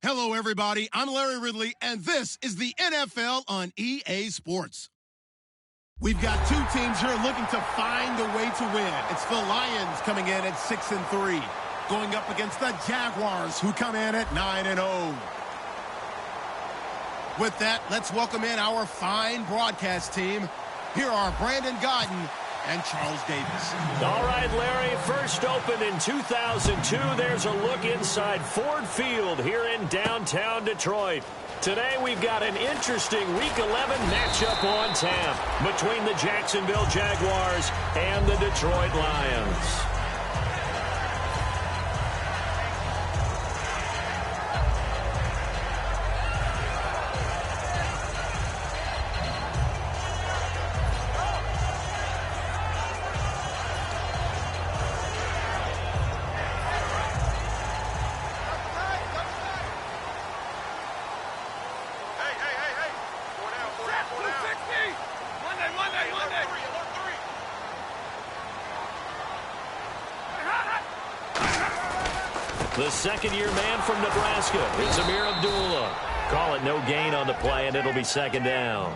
Hello, everybody. I'm Larry Ridley, and this is the NFL on EA Sports. We've got two teams here looking to find a way to win. It's the Lions coming in at 6-3, going up against the Jaguars, who come in at 9-0. With that, let's welcome in our fine broadcast team. Here are Brandon Godden and Charles Davis. All right, Larry, first opened in 2002. There's a look inside Ford Field here in downtown Detroit. Today we've got an interesting Week 11 matchup on tap between the Jacksonville Jaguars and the Detroit Lions. The second-year man from Nebraska is Amir Abdullah. Call it no gain on the play, and it'll be second down.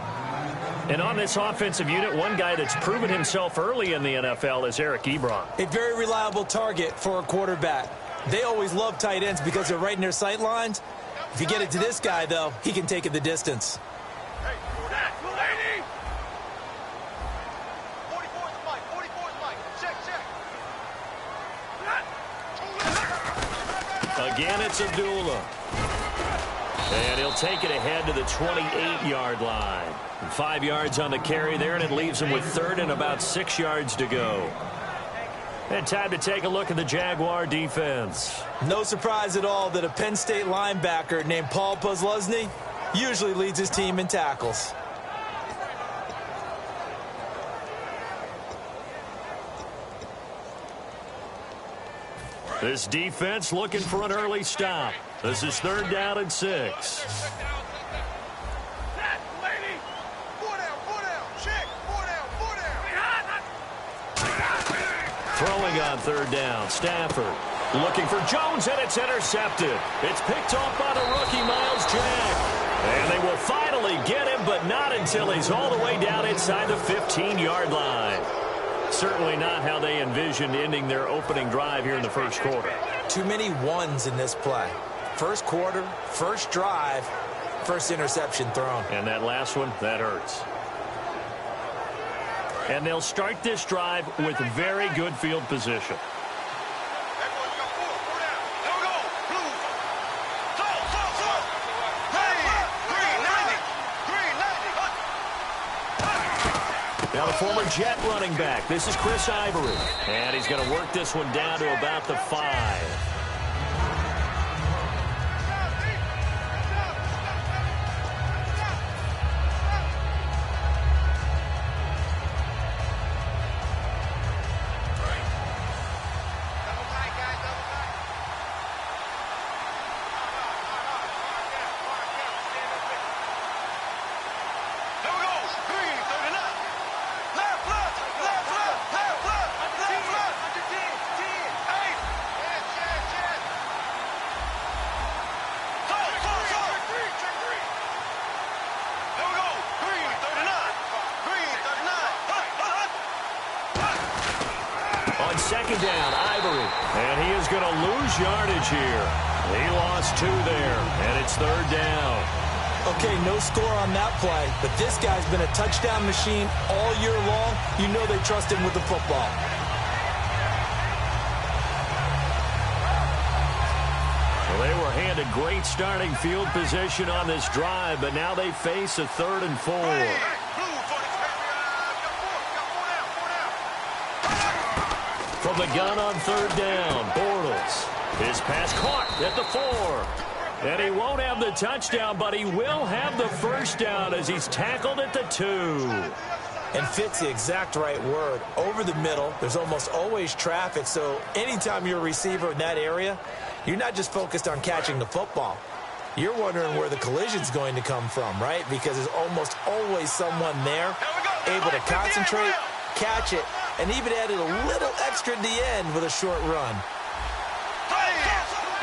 And on this offensive unit, one guy that's proven himself early in the NFL is Eric Ebron. A very reliable target for a quarterback. They always love tight ends because they're right in their sight lines. If you get it to this guy, though, he can take it the distance. Again, it's Abdullah. And he'll take it ahead to the 28-yard line. 5 yards on the carry there, and it leaves him with third and about 6 yards to go. And time to take a look at the Jaguar defense. No surprise at all that a Penn State linebacker named Paul Posluszny usually leads his team in tackles. This defense looking for an early stop. This is third down and 6. Throwing on third down, Stafford. Looking for Jones, and it's intercepted. It's picked off by the rookie, Miles Jack. And they will finally get him, but not until he's all the way down inside the 15-yard line. Certainly not how they envisioned ending their opening drive here in the first quarter. Too many ones in this play. First quarter, first drive, first interception thrown. And that last one, that hurts. And they'll start this drive with very good field position. Now the former Jet running back. This is Chris Ivory. And he's going to work this one down to about the 5. Second down, Ivory. And he is going to lose yardage here. He lost 2 there, and it's third down. Okay, no score on that play, but this guy's been a touchdown machine all year long. You know they trust him with the football. Well, they were handed great starting field position on this drive, but now they face a 3rd and 4. From the gun on third down, Bortles. His pass caught at the 4. And he won't have the touchdown, but he will have the first down as he's tackled at the 2. And fit's the exact right word. Over the middle, there's almost always traffic, so anytime you're a receiver in that area, you're not just focused on catching the football. You're wondering where the collision's going to come from, right? Because there's almost always someone there able to concentrate, catch it, and even added a little extra at the end with a short run.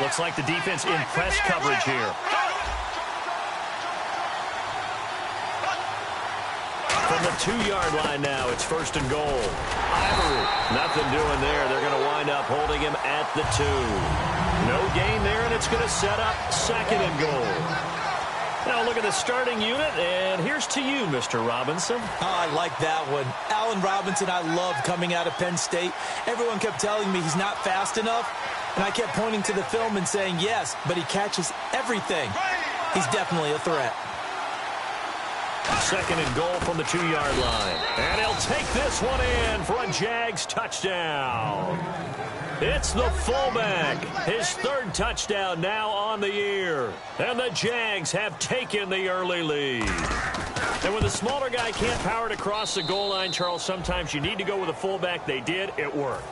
Looks like the defense in press coverage here. From the 2-yard line now, it's 1st and goal. Ivory, nothing doing there. They're going to wind up holding him at the 2. No gain there, and it's going to set up 2nd and goal. Now look at the starting unit, and here's to you, Mr. Robinson. Oh, I like that one. Allen Robinson, I love coming out of Penn State. Everyone kept telling me he's not fast enough, and I kept pointing to the film and saying yes, but he catches everything. He's definitely a threat. 2nd and goal from the 2-yard line. And he'll take this one in for a Jags touchdown. It's the fullback. His 3rd touchdown now on the year. And the Jags have taken the early lead. And when the smaller guy can't power it across the goal line, Charles, sometimes you need to go with a fullback. They did. It worked.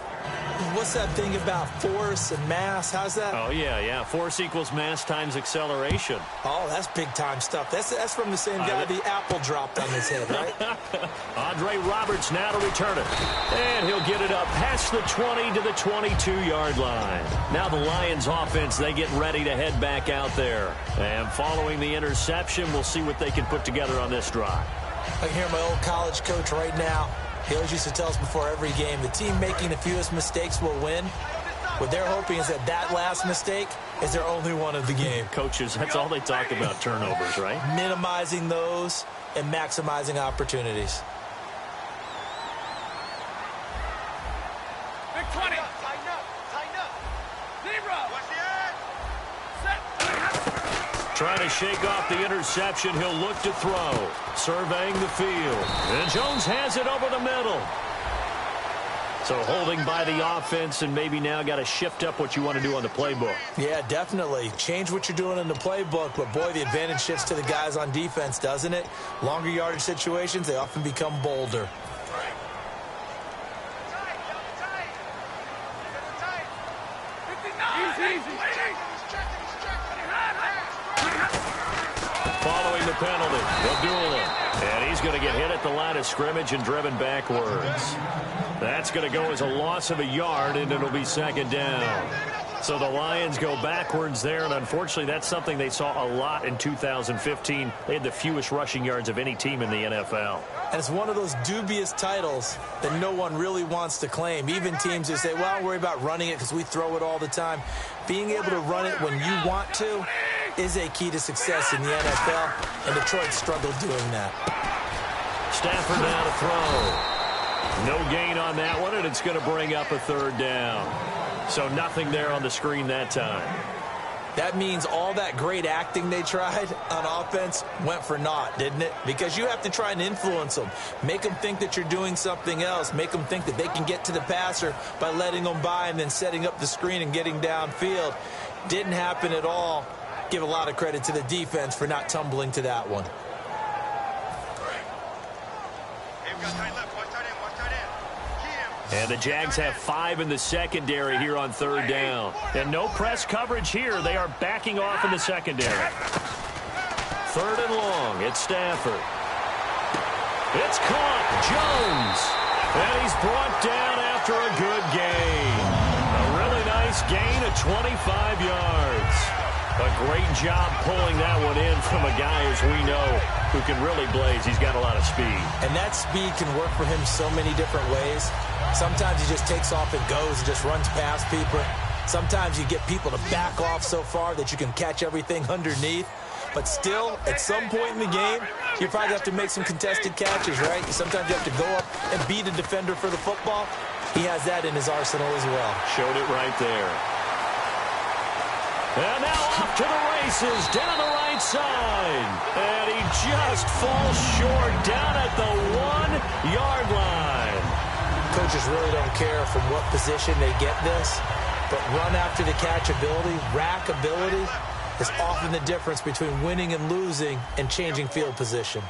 What's that thing about force and mass? How's that? Oh, yeah. Force equals mass times acceleration. Oh, that's big-time stuff. That's from the same guy the apple dropped on his head, right? Andre Roberts now to return it. And he'll get it up past the 20 to the 22-yard line. Now the Lions offense, they get ready to head back out there. And following the interception, we'll see what they can put together on this drive. I can hear my old college coach right now. He always used to tell us before every game, the team making the fewest mistakes will win. What they're hoping is that last mistake is their only one of the game. Coaches, that's all they talk about, turnovers, right? Minimizing those and maximizing opportunities. Big 20. Tighten up. Zero. Trying to shake off the interception. He'll look to throw. Surveying the field. And Jones has it over the middle. So holding by the offense, and maybe now got to shift up what you want to do on the playbook. Yeah, definitely. Change what you're doing in the playbook, but boy, the advantage shifts to the guys on defense, doesn't it? Longer yardage situations, they often become bolder. Following the penalty, they'll duel him. And he's going to get hit at the line of scrimmage and driven backwards. That's going to go as a loss of a yard, and it'll be 2nd down. So the Lions go backwards there, and unfortunately that's something they saw a lot in 2015. They had the fewest rushing yards of any team in the NFL. And it's one of those dubious titles that no one really wants to claim. Even teams who say, well, don't worry about running it because we throw it all the time. Being able to run it when you want to is a key to success in the NFL, and Detroit struggled doing that. Stafford now to throw. No gain on that one, and it's going to bring up a 3rd down. So nothing there on the screen that time. That means all that great acting they tried on offense went for naught, didn't it? Because you have to try and influence them. Make them think that you're doing something else. Make them think that they can get to the passer by letting them by and then setting up the screen and getting downfield. Didn't happen at all. Give a lot of credit to the defense for not tumbling to that one. And the Jags have 5 in the secondary here on 3rd down. And no press coverage here. They are backing off in the secondary. 3rd and long. It's Stafford. It's caught. Jones. And he's brought down after a good gain. A really nice gain of 25 yards. A great job pulling that one in from a guy, as we know, who can really blaze. He's got a lot of speed. And that speed can work for him so many different ways. Sometimes he just takes off and goes and just runs past people. Sometimes you get people to back off so far that you can catch everything underneath. But still, at some point in the game, you probably have to make some contested catches, right? Sometimes you have to go up and beat a defender for the football. He has that in his arsenal as well. Showed it right there. And now off to the races, down the right side. And he just falls short down at the 1-yard line. Coaches really don't care from what position they get this, but run after the catch ability, rack ability, is often the difference between winning and losing and changing field position.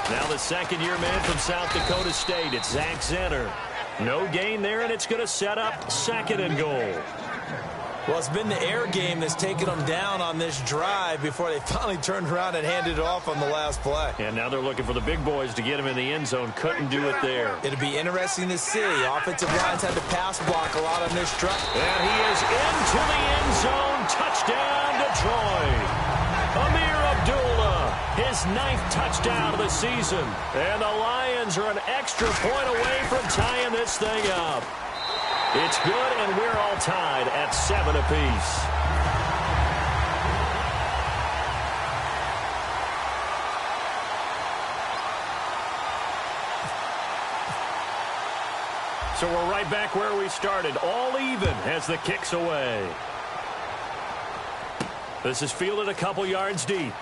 Now the second-year man from South Dakota State, it's Zach Zenner. No gain there, and it's going to set up 2nd and goal. Well, it's been the air game that's taken them down on this drive before they finally turned around and handed it off on the last play. And now they're looking for the big boys to get him in the end zone. Couldn't do it there. It'll be interesting to see. Offensive lines had to pass block a lot on this drive. And he is into the end zone. Touchdown, Detroit. Amir Abdullah, his 9th touchdown of the season. And the Lions are an extra point away from tying this thing up. It's good, and we're all tied at 7 apiece. So we're right back where we started, all even as the kick's away. This is fielded a couple yards deep.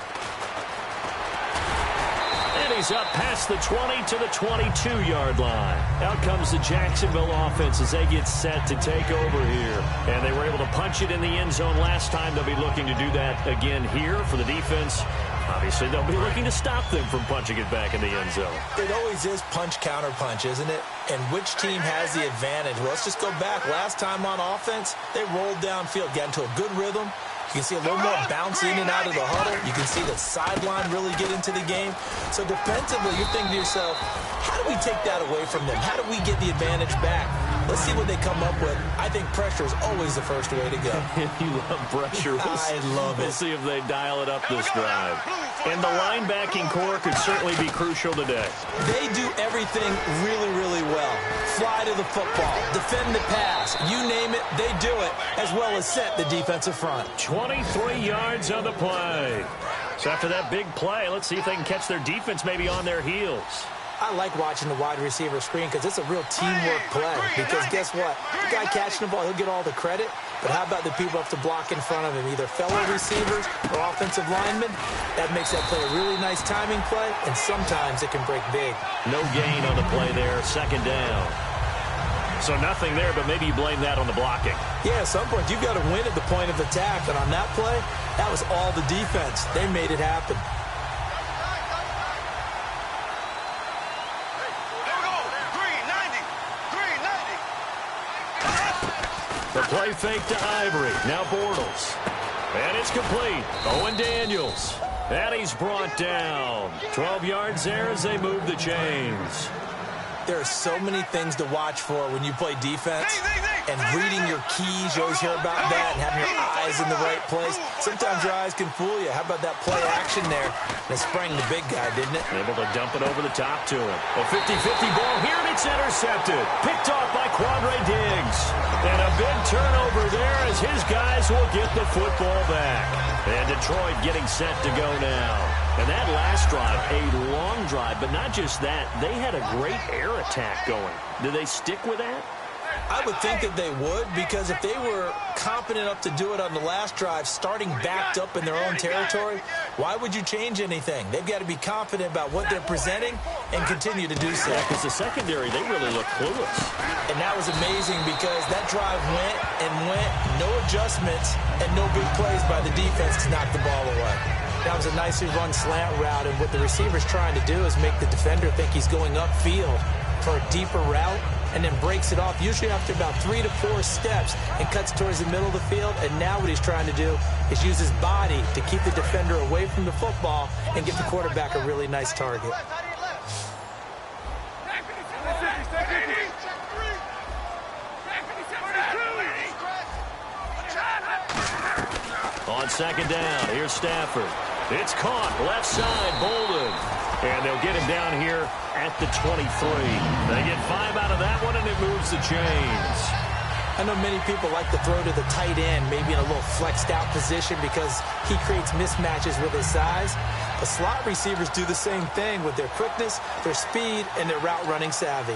And he's up past the 20 to the 22-yard line. Out comes the Jacksonville offense as they get set to take over here. And they were able to punch it in the end zone last time. They'll be looking to do that again here for the defense. Obviously, they'll be looking to stop them from punching it back in the end zone. It always is punch-counter-punch, isn't it? And which team has the advantage? Well, let's just go back. Last time on offense, they rolled downfield, got into a good rhythm. You can see a little more bounce in and out of the huddle. You can see the sideline really get into the game. So defensively, you're thinking to yourself, how do we take that away from them? How do we get the advantage back? Let's see what they come up with. I think pressure is always the first way to go. You love pressure. I love it. We'll see if they dial it up this drive. And the linebacking core could certainly be crucial today. They do everything really, really well. Fly to the football, defend the pass, you name it, they do it, as well as set the defensive front. 23 yards on the play. So after that big play, let's see if they can catch their defense maybe on their heels. I like watching the wide receiver screen because it's a real teamwork play. Because guess what? The guy catching the ball, he'll get all the credit. But how about the people up to block in front of him, either fellow receivers or offensive linemen? That makes that play a really nice timing play, and sometimes it can break big. No gain on the play there, 2nd down. So nothing there, but maybe you blame that on the blocking. Yeah, at some point, you've got to win at the point of attack. And on that play, that was all the defense. They made it happen. The play fake to Ivory. Now Bortles. And it's complete. Owen Daniels. And he's brought down. 12 yards there as they move the chains. There are so many things to watch for when you play defense. And reading your keys, you always hear about that, and having your eyes in the right place. Sometimes your eyes can fool you. How about that play action there? And it sprang the big guy, didn't it? Able to dump it over the top to him. A 50-50 ball here, and it's intercepted. Picked off by Quandre Diggs. And a big turnover there as his guys will get the football back. And Detroit getting set to go now. And that last drive, a long drive, but not just that. They had a great air attack going. Did they stick with that? I would think that they would, because if they were competent enough to do it on the last drive, starting backed up in their own territory, why would you change anything? They've got to be confident about what they're presenting and continue to do so. Yeah, because the secondary, they really look clueless. And that was amazing because that drive went and went, no adjustments, and no big plays by the defense to knock the ball away. That was a nicely run slant route, and what the receiver's trying to do is make the defender think he's going upfield for a deeper route, and then breaks it off, usually after about 3 to 4 steps, and cuts towards the middle of the field. And now what he's trying to do is use his body to keep the defender away from the football and get the quarterback a really nice target. On 2nd down, here's Stafford. It's caught, left side, Bolden. And they'll get him down here at the 23. They get 5 out of that one, and it moves the chains. I know many people like to throw to the tight end, maybe in a little flexed out position because he creates mismatches with his size. But slot receivers do the same thing with their quickness, their speed, and their route running savvy.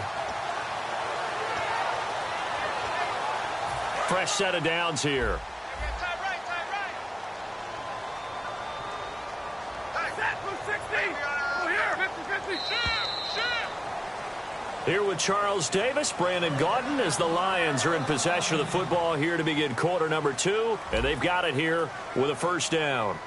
Fresh set of downs here. Here with Charles Davis, Brandon Gaudin, as the Lions are in possession of the football here to begin quarter number 2, and they've got it here with a 1st down.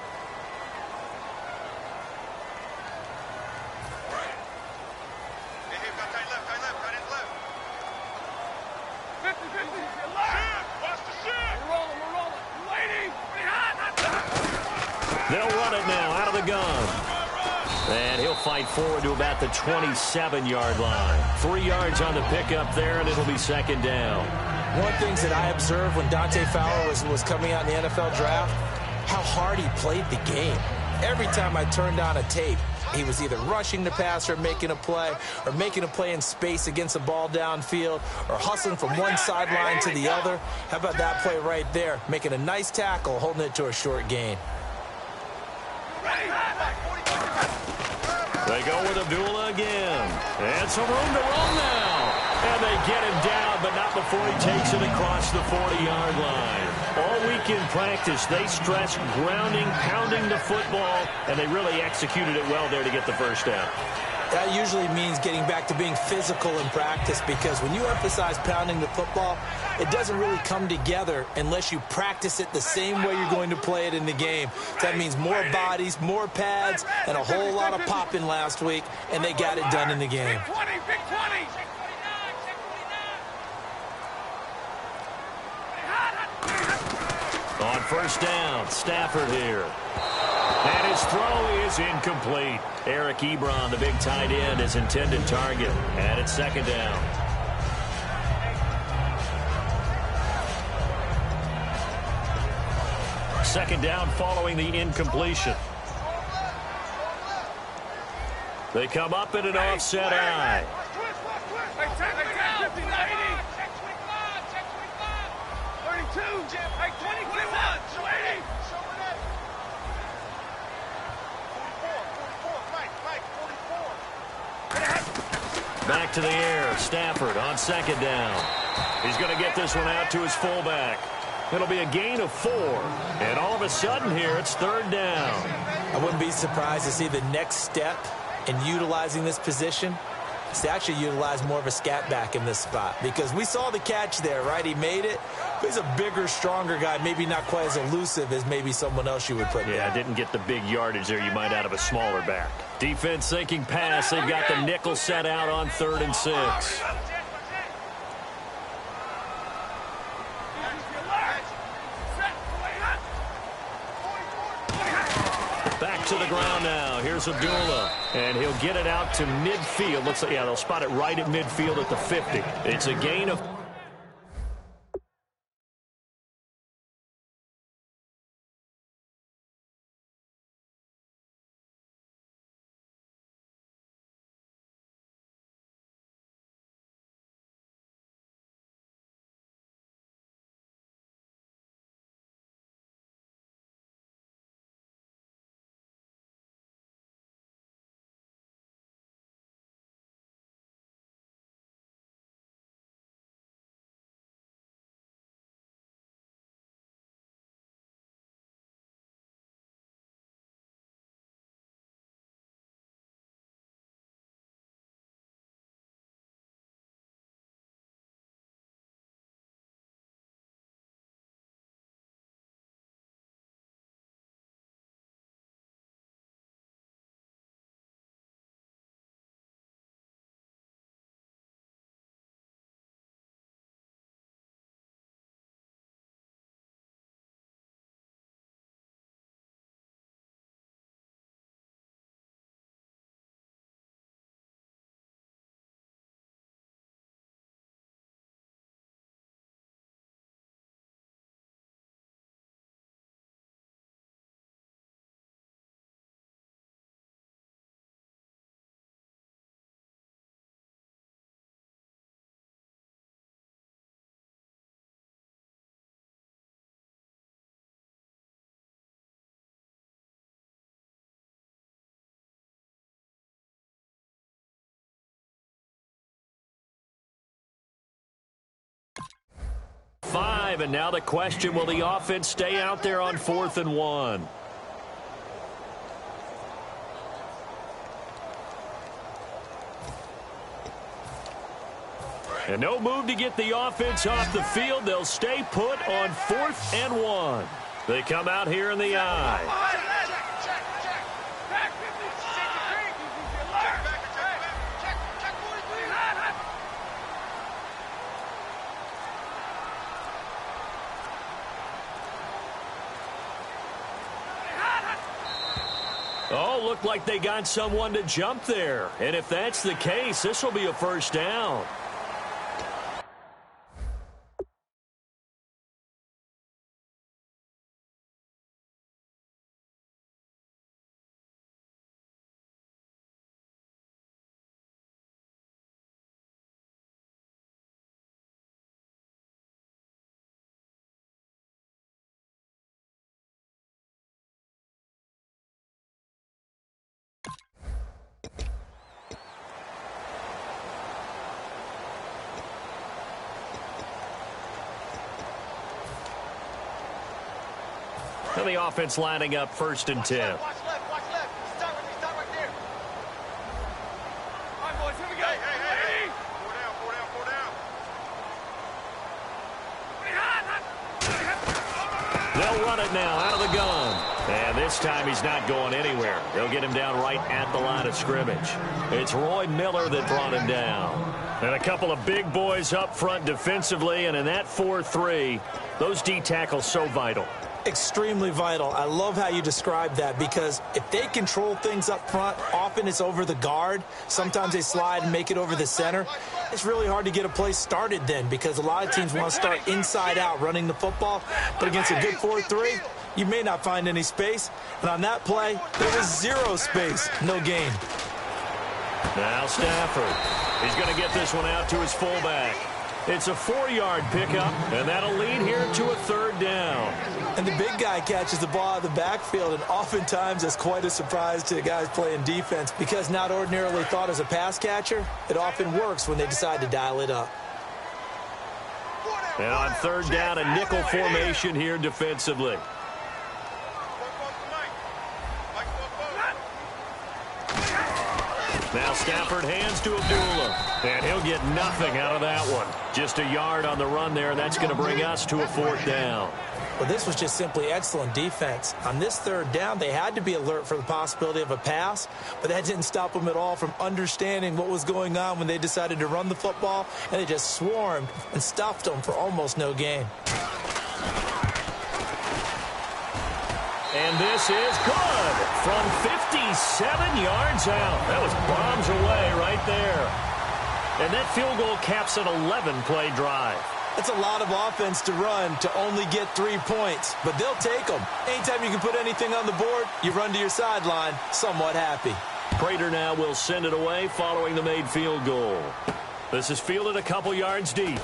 They'll run it now out of the gun. And he'll fight forward to about the 27-yard line. 3 yards on the pickup there, and it'll be second down. One of the things that I observed when Dante Fowler was coming out in the NFL draft, how hard he played the game. Every time I turned on a tape, he was either rushing the passer, or making a play in space against a ball downfield, or hustling from one sideline to the other. How about that play right there? Making a nice tackle, holding it to a short gain. They go with Abdullah again. And some room to run now. And they get him down, but not before he takes it across the 40-yard line. All week in practice, they stressed grounding, pounding the football, and they really executed it well there to get the first down. That usually means getting back to being physical in practice, because when you emphasize pounding the football, it doesn't really come together unless you practice it the same way you're going to play it in the game. That means more bodies, more pads, and a whole lot of popping last week, and they got it done in the game. Big 20, big 20. On first down, Stafford here. And his throw is incomplete. Eric Ebron, the big tight end, his intended target. And it's second down. Second down following the incompletion. They come up in an offset eye. Back to the air. Stafford on second down. He's going to get this one out to his fullback. It'll be a gain of 4. And all of a sudden here, it's third down. I wouldn't be surprised to see the next step in utilizing this position is to actually utilize more of a scat back in this spot, because we saw the catch there, right? He made it. But he's a bigger, stronger guy, maybe not quite as elusive as maybe someone else you would put there. Yeah, didn't get the big yardage there you might out of a smaller back. Defense sinking pass. They've got the nickel set out on 3rd and 6. Back to the ground now. Here's Abdullah. And he'll get it out to midfield. Looks like, yeah, they'll spot it right at midfield at the 50. It's a gain of... Five, and now the question, will the offense stay out there on 4th and 1? And no move to get the offense off the field. They'll stay put on 4th and 1. They come out here in the eye. Oh, looked like they got someone to jump there. And if that's the case, this will be a first down. And the offense lining up 1st and 10. Watch left, watch left. Start right there. All right, boys, here we go. Hey. 4 down. They'll run it now out of the gun. And this time he's not going anywhere. They'll get him down right at the line of scrimmage. It's Roy Miller that brought him down. And a couple of big boys up front defensively. And in that 4-3, those D tackles so vital. Extremely vital. I love how you describe that, because if they control things up front, often it's over the guard. Sometimes they slide and make it over the center. It's really hard to get a play started then, because a lot of teams want to start inside out running the football. But against a good 4-3, you may not find any space. And on that play, there was zero space. No gain. Now Stafford. He's going to get this one out to his fullback. It's a 4-yard pickup, and that'll lead here to a 3rd down. And the big guy catches the ball out of the backfield, and oftentimes that's quite a surprise to the guys playing defense, because not ordinarily thought as a pass catcher, it often works when they decide to dial it up. And on 3rd down, a nickel formation here defensively. Now Stafford hands to Abdullah, and he'll get nothing out of that one. Just a yard on the run there, and that's going to bring us to a 4th down. Well, this was just simply excellent defense. On this 3rd down, they had to be alert for the possibility of a pass, but that didn't stop them at all from understanding what was going on when they decided to run the football, and they just swarmed and stuffed them for almost no gain. And this is good from 57 yards out. That was bombs away right there. And that field goal caps an 11-play drive. It's a lot of offense to run to only get 3 points, but they'll take them. Anytime you can put anything on the board, you run to your sideline somewhat happy. Prater now will send it away following the made field goal. This is fielded a couple yards deep.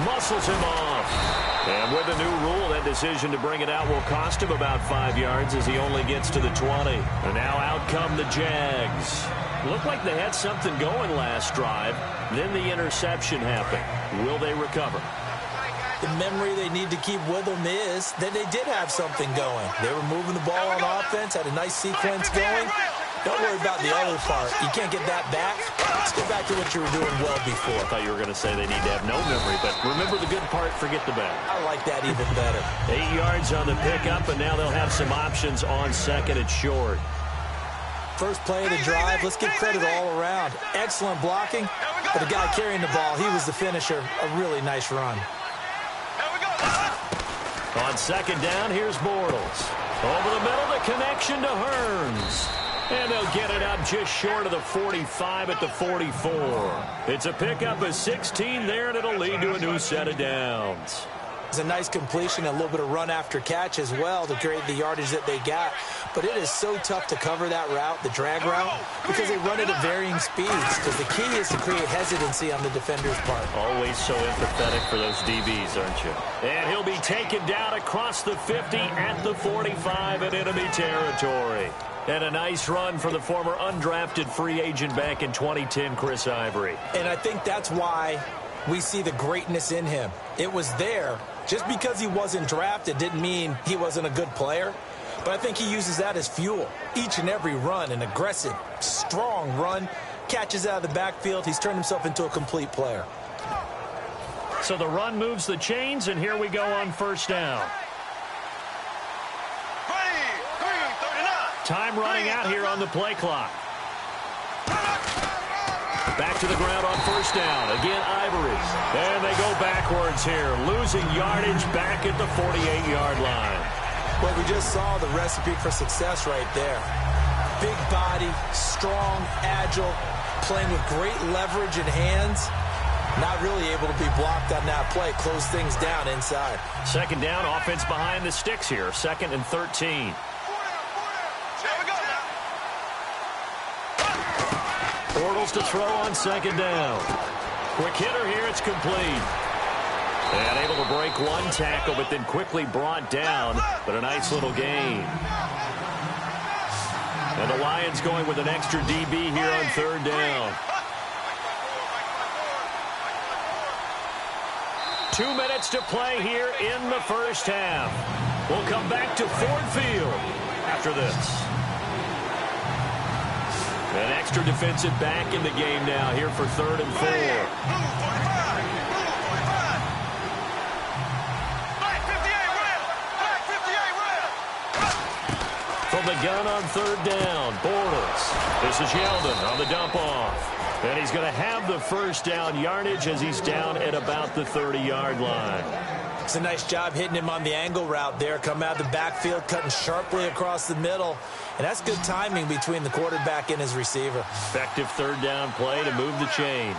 Muscles him off. And with the new rule, that decision to bring it out will cost him about 5 yards as he only gets to the 20. And now out come the Jags. Looked like they had something going last drive. Then the interception happened. Will they recover? The memory they need to keep with them is that they did have something going. They were moving the ball on offense, had a nice sequence going. Don't worry about the other part. You can't get that back. Let's go back to what you were doing well before. I thought you were going to say they need to have no memory, but remember the good part, forget the bad. I like that even better. 8 yards on the pickup, and now they'll have some options on 2nd and short. First play of the drive, let's give credit all around. Excellent blocking, but the guy carrying the ball, he was the finisher. A really nice run. On 2nd down, here's Bortles. Over the middle, the connection to Hearns. And they'll get it up just short of the 45 at the 44. It's a pickup of 16 there, and it'll lead to a new set of downs. It's a nice completion, a little bit of run after catch as well to create the yardage that they got. But it is so tough to cover that route, the drag route, because they run it at varying speeds. Because the key is to create hesitancy on the defender's part. Always so empathetic for those DBs, aren't you? And he'll be taken down across the 50 at the 45 in enemy territory. And a nice run for the former undrafted free agent back in 2010, Chris Ivory. And I think that's why we see the greatness in him. It was there. Just because he wasn't drafted didn't mean he wasn't a good player. But I think he uses that as fuel. Each and every run, an aggressive, strong run, catches out of the backfield. He's turned himself into a complete player. So the run moves the chains, and here we go on 1st down. Time running out here on the play clock. Back to the ground on 1st down. Again, Ivory. And they go backwards here, losing yardage back at the 48-yard line. Well, we just saw the recipe for success right there. Big body, strong, agile, playing with great leverage in hands. Not really able to be blocked on that play. Close things down inside. Second down, offense behind the sticks here. 2nd and 13. Bortles to throw on 2nd down. Quick hitter here, it's complete. And able to break one tackle, but then quickly brought down. But a nice little gain. And the Lions going with an extra DB here on 3rd down. 2 minutes to play here in the first half. We'll come back to Ford Field after this. An extra defensive back in the game now here for 3rd and 4. From the gun on 3rd down, Bortles. This is Yeldon on the dump off. And he's going to have the first down yardage as he's down at about the 30-yard line. It's a nice job hitting him on the angle route there. Come out of the backfield, cutting sharply across the middle. And that's good timing between the quarterback and his receiver. Effective 3rd down play to move the chains.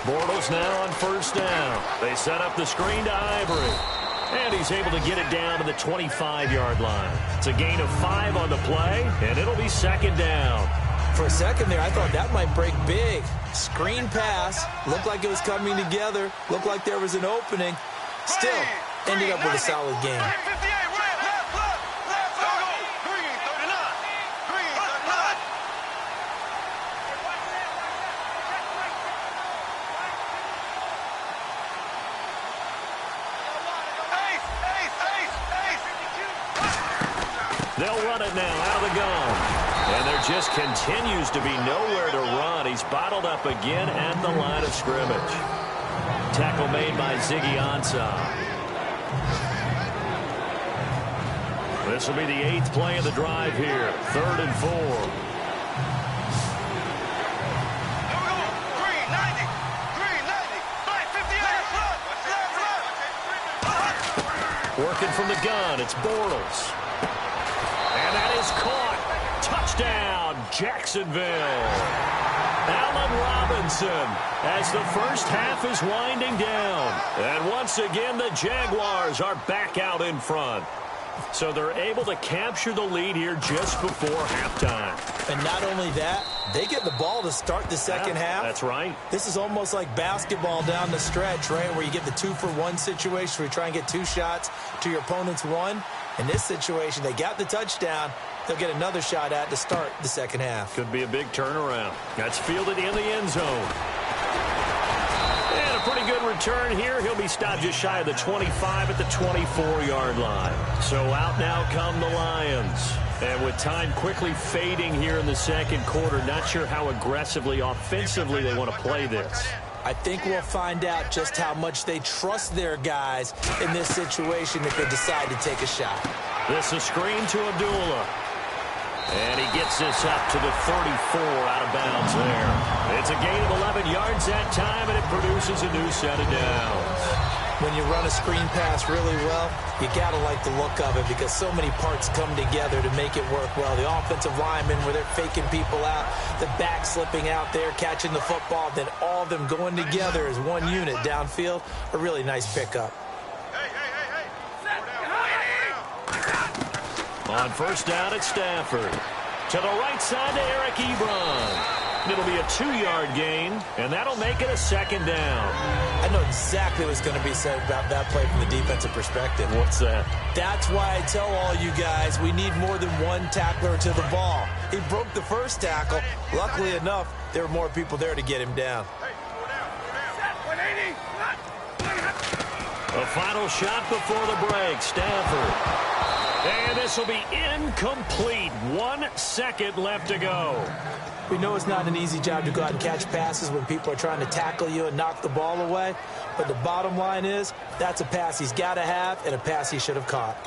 Bortles now on 1st down. They set up the screen to Ivory. And he's able to get it down to the 25-yard line. It's a gain of 5 on the play, and it'll be 2nd down. For a second there, I thought that might break big. Screen pass. Looked like it was coming together. Looked like there was an opening. Still, ended up with a solid game. They'll run it now out of the gun. And there just continues to be nowhere to run. He's bottled up again at the line of scrimmage. Tackle made by Ziggy Ansah. This will be the 8th play of the drive here. 3rd and 4. Working from the gun, it's Bortles. And that is caught. Touchdown, Jacksonville. Allen Robinson as the first half is winding down. And once again, the Jaguars are back out in front. So they're able to capture the lead here just before halftime. And not only that, they get the ball to start the second half. That's right. This is almost like basketball down the stretch, right, where you get the 2-for-1 situation where you try and get 2 shots to your opponent's 1. In this situation, they got the touchdown. They'll get another shot at to start the second half. Could be a big turnaround. That's fielded in the end zone. And a pretty good return here. He'll be stopped just shy of the 25 at the 24-yard line. So out now come the Lions. And with time quickly fading here in the second quarter, not sure how aggressively, offensively they want to play this. I think we'll find out just how much they trust their guys in this situation if they decide to take a shot. This is screen to Abdullah. And he gets this up to the 34 out of bounds there. It's a gain of 11 yards that time, and it produces a new set of downs. When you run a screen pass really well, you got to like the look of it because so many parts come together to make it work well. The offensive linemen where they're faking people out, the back slipping out there, catching the football, then all of them going together as one unit downfield. A really nice pickup. On first down, it's Stafford. To the right side to Eric Ebron. It'll be a 2-yard gain, and that'll make it a second down. I know exactly what's going to be said about that play from the defensive perspective. What's that? That's why I tell all you guys we need more than one tackler to the ball. He broke the first tackle. Luckily enough, there were more people there to get him down. A final shot before the break. Stafford. And this will be incomplete. 1 second left to go. We know it's not an easy job to go out and catch passes when people are trying to tackle you and knock the ball away. But the bottom line is, that's a pass he's got to have and a pass he should have caught.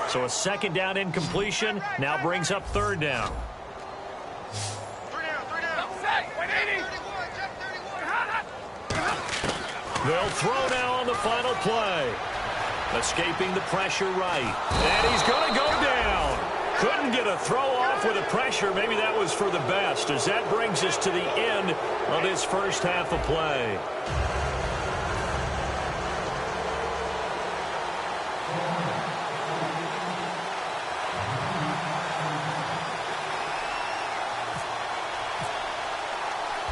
So a second down incompletion now brings up third down. They'll throw now on the final play. Escaping the pressure right. And he's going to go down. Couldn't get a throw off with the pressure. Maybe that was for the best, as that brings us to the end of this first half of play.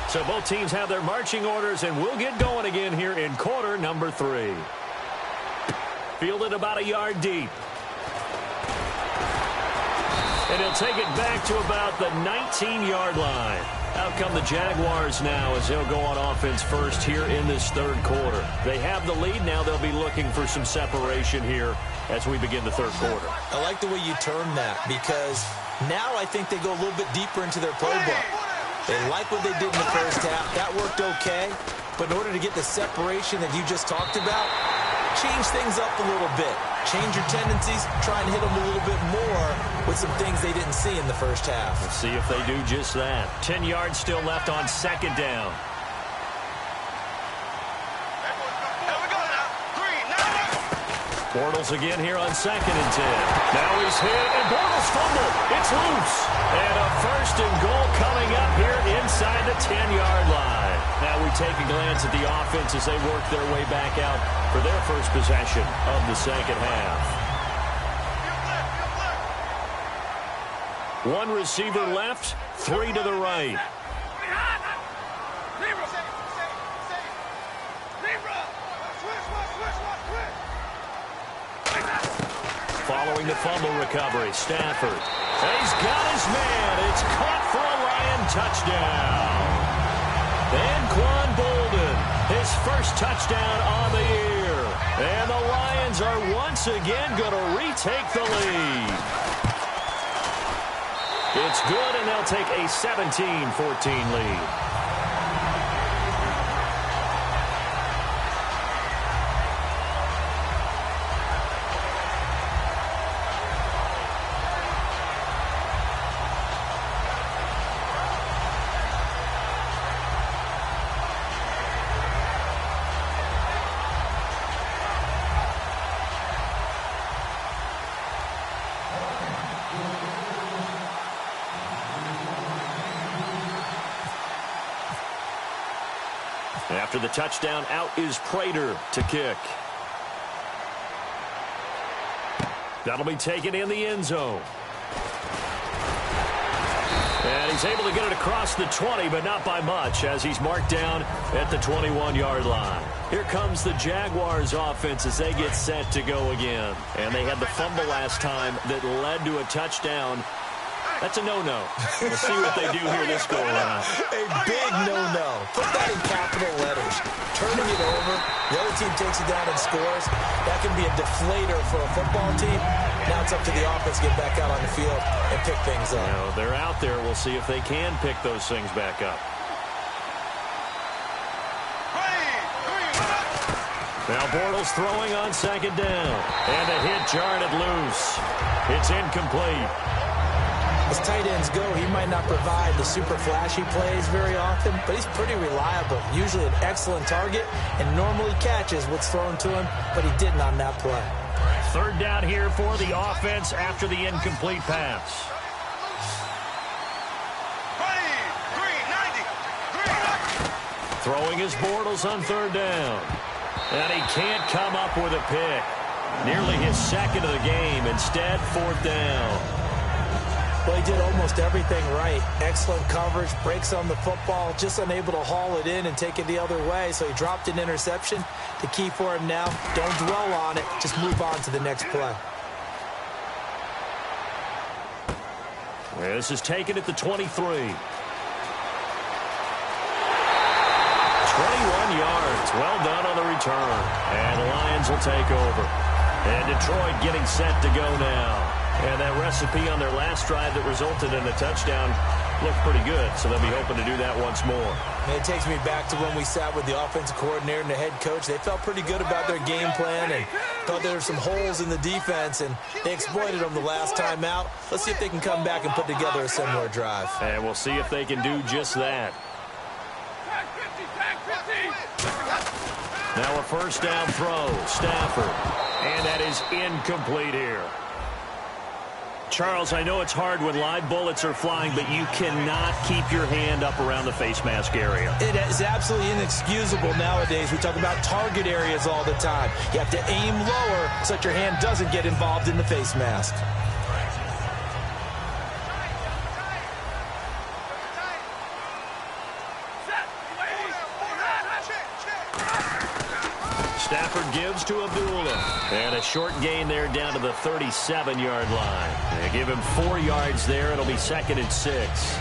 So both teams have their marching orders, and we'll get going again here in quarter number 3. Fielded about a yard deep. And he'll take it back to about the 19-yard line. Out come the Jaguars now as they'll go on offense first here in this third quarter. They have the lead. Now they'll be looking for some separation here as we begin the third quarter. I like the way you term that, because now I think they go a little bit deeper into their playbook. They like what they did in the first half. That worked okay. But in order to get the separation that you just talked about, change things up a little bit. Change your tendencies. Try and hit them a little bit more with some things they didn't see in the first half. We'll see if they do just that. 10 yards still left on second down. Bortles again here on 2nd and 10. Now he's hit, and Bortles fumbled. It's loose. And a first and goal coming up here inside the 10-yard line. Now we take a glance at the offense as they work their way back out for their first possession of the second half. One receiver left, 3 to the right. Following the fumble recovery, Stafford. He's got his man. It's caught for a Lion touchdown. And Quan Bolden, his first touchdown on the year. And the Lions are once again going to retake the lead. It's good, and they'll take a 17-14 lead. After the touchdown, out is Prater to kick. That'll be taken in the end zone. And he's able to get it across the 20, but not by much, as he's marked down at the 21-yard line. Here comes the Jaguars offense as they get set to go again. And they had the fumble last time that led to a touchdown. That's a no-no. We'll see what they do here this go-around. A big no-no. Put that in capital letters. Turning it over, the other team takes it down and scores. That can be a deflator for a football team. Now it's up to the offense to get back out on the field and pick things up. You know, they're out there. We'll see if they can pick those things back up. Now Bortles throwing on 2nd down. And the hit jarred it loose. It's incomplete. As tight ends go, he might not provide the super flashy plays very often, but he's pretty reliable. Usually an excellent target and normally catches what's thrown to him, but he didn't on that play. 3rd down here for the offense after the incomplete pass. Throwing his Bortles on 3rd down. And he can't come up with a pick. Nearly his 2nd of the game. Instead, 4th down. Well, he did almost everything right. Excellent coverage, breaks on the football, just unable to haul it in and take it the other way, so he dropped an interception. The key for him now, don't dwell on it, just move on to the next play. This is taken at the 23. It's well done on the return. And the Lions will take over. And Detroit getting set to go now. And that recipe on their last drive that resulted in a touchdown looked pretty good, so they'll be hoping to do that once more. And it takes me back to when we sat with the offensive coordinator and the head coach. They felt pretty good about their game plan and thought there were some holes in the defense, and they exploited them the last time out. Let's see if they can come back and put together a similar drive. And we'll see if they can do just that. Now a first down throw, Stafford. And that is incomplete here. Charles, I know it's hard when live bullets are flying, but you cannot keep your hand up around the face mask area. It is absolutely inexcusable nowadays. We talk about target areas all the time. You have to aim lower so that your hand doesn't get involved in the face mask. Stafford gives to Abdullah. And a short gain there down to the 37-yard line. They give him 4 yards there. It'll be 2nd and 6.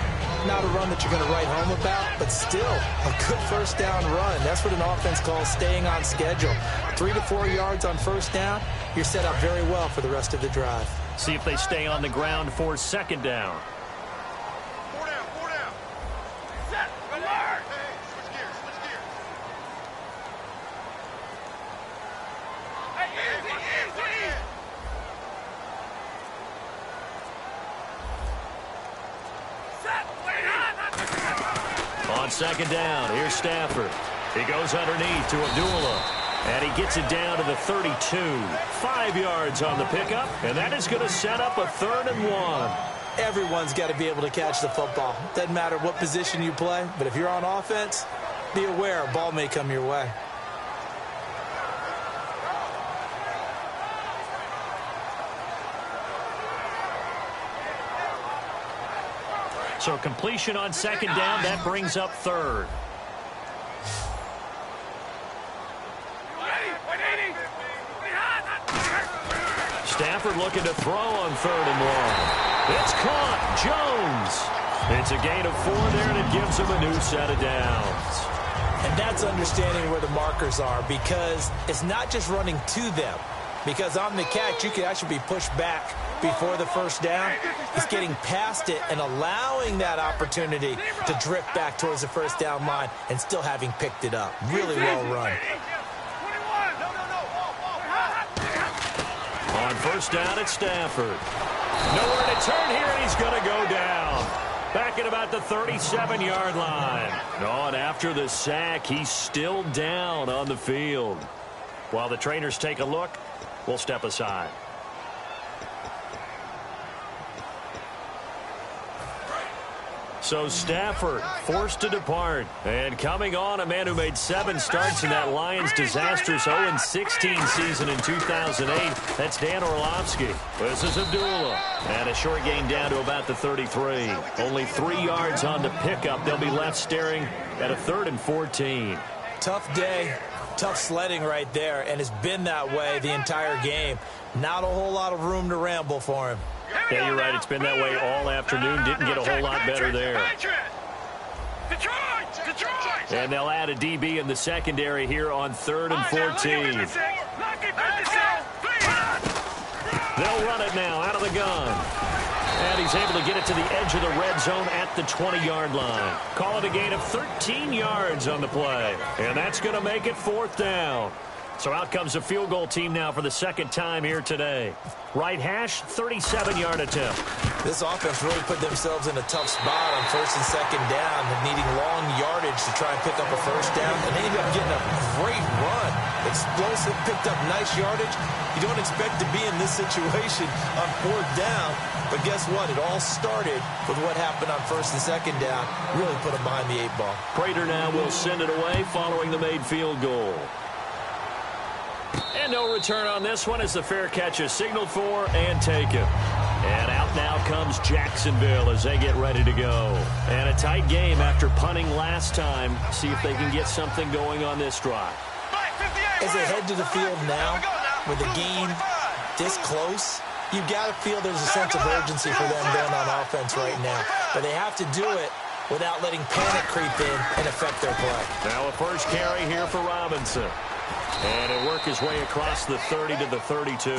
Not a run that you're going to write home about, but still a good first down run. That's what an offense calls staying on schedule. 3 to 4 yards on first down, you're set up very well for the rest of the drive. See if they stay on the ground for 2nd down. 4 down, 4 down. Set, alert. Hey, switch gears, switch gears. Hey, easy, easy. Set, wait on. On 2nd down, here's Stafford. He goes underneath to Abdullah. And he gets it down to the 32. 5 yards on the pickup. And that is going to set up a 3rd and 1. Everyone's got to be able to catch the football. Doesn't matter what position you play, but if you're on offense, be aware a ball may come your way. So completion on 2nd down, that brings up 3rd. Stafford looking to throw on 3rd and 1. It's caught. Jones. It's a gain of 4 there, and it gives him a new set of downs. And that's understanding where the markers are, because it's not just running to them. Because on the catch, you can actually be pushed back before the first down. It's getting past it and allowing that opportunity to drift back towards the first down line and still having picked it up. Really well run. On first down, it's Stafford. Nowhere to turn here, and he's going to go down. Back at about the 37-yard line. Oh, and after the sack, he's still down on the field. While the trainers take a look, we'll step aside. So Stafford forced to depart. And coming on, a man who made 7 starts in that Lions disastrous 0-16 season in 2008. That's Dan Orlovsky. This is Abdullah. And a short gain down to about the 33. Only 3 yards on the pickup. They'll be left staring at a 3rd and 14. Tough day. Tough sledding right there, and it's been that way the entire game. Not a whole lot of room to ramble for him. Yeah, you're right. It's been that way all afternoon. Didn't get a whole lot better there. And they'll add a DB in the secondary here on 3rd and 14. They'll run it now out of the gun. And he's able to get it to the edge of the red zone at the 20-yard line. Call it a gain of 13 yards on the play. And that's going to make it 4th down. So out comes the field goal team now for the 2nd time here today. Right hash, 37-yard attempt. This offense really put themselves in a tough spot on 1st and 2nd down, needing long yardage to try and pick up a first down. And they ended up getting a great run. Explosive, picked up nice yardage. You don't expect to be in this situation on 4th down. But guess what? It all started with what happened on 1st and 2nd down. Really put them behind the 8 ball. Prater now will send it away following the made field goal. And no return on this one as the fair catch is signaled for and taken. And out now comes Jacksonville as they get ready to go. And a tight game after punting last time. See if they can get something going on this drive. As they head to the field now, with the game this close, you've got to feel there's a sense of urgency for them going on offense right now. But they have to do it without letting panic creep in and affect their play. Now a first carry here for Robinson. And he'll work his way across the 30 to the 32.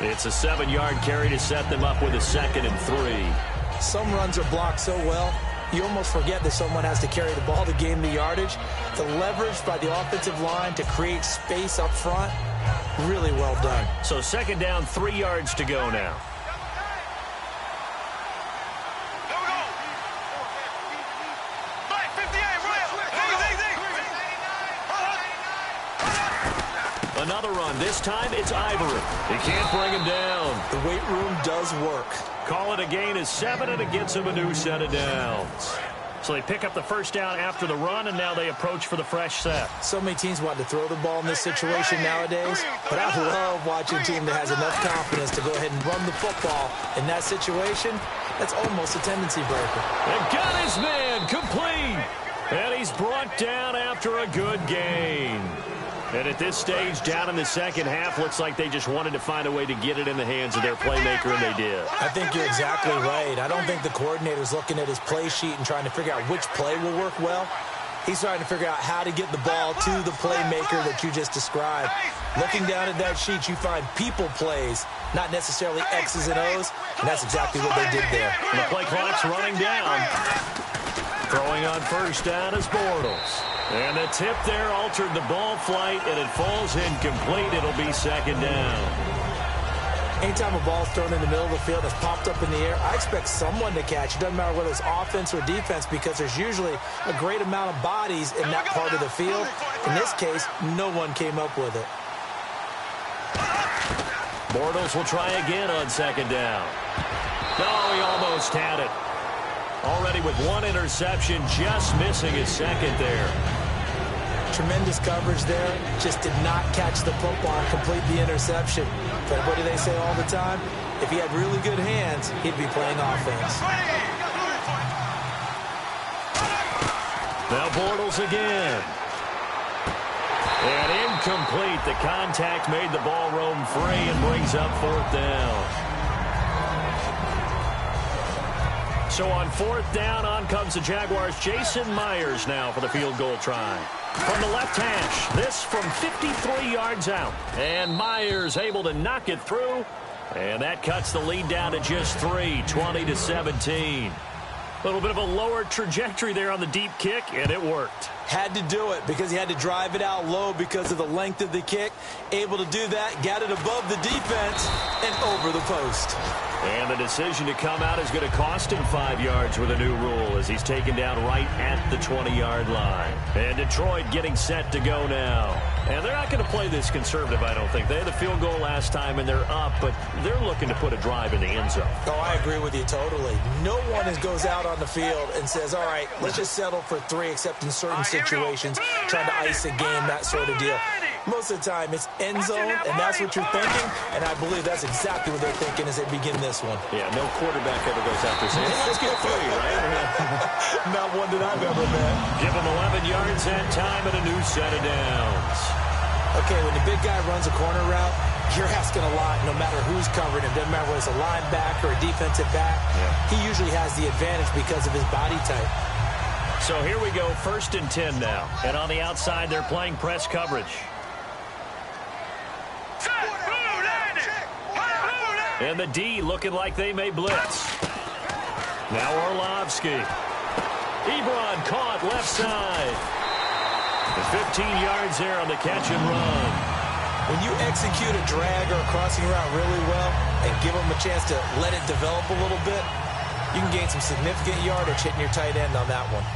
It's a 7-yard carry to set them up with a 2nd and 3. Some runs are blocked so well, you almost forget that someone has to carry the ball to gain the yardage. The leverage by the offensive line to create space up front, really well done. So 2nd down, 3 yards to go now. Another run. This time it's Ivory. He can't bring him down. The weight room does work. Call it a gain of 7, and it gets him a new set of downs. So they pick up the first down after the run, and now they approach for the fresh set. So many teams want to throw the ball in this situation nowadays, but I love watching a team that has enough confidence to go ahead and run the football. In that situation, that's almost a tendency breaker. And got his man complete. And he's brought down after a good gain. And at this stage, down in the second half, looks like they just wanted to find a way to get it in the hands of their playmaker, and they did. I think you're exactly right. I don't think the coordinator's looking at his play sheet and trying to figure out which play will work well. He's trying to figure out how to get the ball to the playmaker that you just described. Looking down at that sheet, you find people plays, not necessarily X's and O's, and that's exactly what they did there. And the play clock's running down. Throwing on first down is Bortles. And the tip there altered the ball flight, and it falls incomplete. It'll be 2nd down. Anytime a ball's thrown in the middle of the field that's popped up in the air, I expect someone to catch. It doesn't matter whether it's offense or defense, because there's usually a great amount of bodies in that part of the field. In this case, no one came up with it. Bortles will try again on 2nd down. No, he almost had it. Already with 1 interception, just missing his 2nd there. Tremendous coverage there. Just did not catch the football and complete the interception. But what do they say all the time? If he had really good hands, he'd be playing offense. Now Bortles again. And incomplete. The contact made the ball roam free and brings up 4th down. So on 4th down, on comes the Jaguars' Jason Myers now for the field goal try. From the left hash, this from 53 yards out. And Myers able to knock it through. And that cuts the lead down to just 3, 20-17. A little bit of a lower trajectory there on the deep kick, and it worked. Had to do it because he had to drive it out low because of the length of the kick. Able to do that, got it above the defense, and over the post. And the decision to come out is going to cost him 5 yards with a new rule as he's taken down right at the 20-yard line. And Detroit getting set to go now. And they're not going to play this conservative, I don't think. They had the field goal last time, and they're up, but they're looking to put a drive in the end zone. Oh, I agree with you totally. No one goes out on the field and says, all right, let's just settle for 3, except in certain situations, trying to ice a game, that sort of deal. Most of the time, it's end zone, and that's what you're thinking, and I believe that's exactly what they're thinking as they begin this one. Yeah, no quarterback ever goes out there saying, let's get 3, right? Not one that I've ever met. Give him 11 yards that time and a new set of downs. Okay, when the big guy runs a corner route, you're asking a lot no matter who's covering him. Doesn't matter whether it's a linebacker or a defensive back. Yeah. He usually has the advantage because of his body type. So here we go, 1st and 10 now. And on the outside, they're playing press coverage. And the D looking like they may blitz. Now Orlovsky. Ebron caught left side. And 15 yards there on the catch and run. When you execute a drag or a crossing route really well and give them a chance to let it develop a little bit, you can gain some significant yardage hitting your tight end on that one.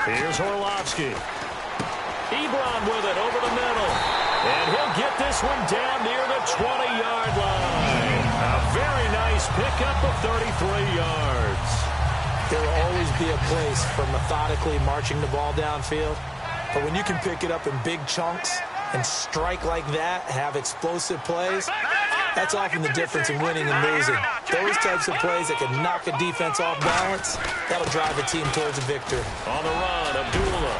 Here's Orlovsky. Ebron with it over the middle. And he'll get this one down near the 20-yard line. A very nice pickup of 33 yards. There will always be a place for methodically marching the ball downfield. But when you can pick it up in big chunks and strike like that, have explosive plays, That's often the difference in winning and losing. Those types of plays that can knock a defense off balance, that'll drive a team towards a victory. On the run, Abdullah.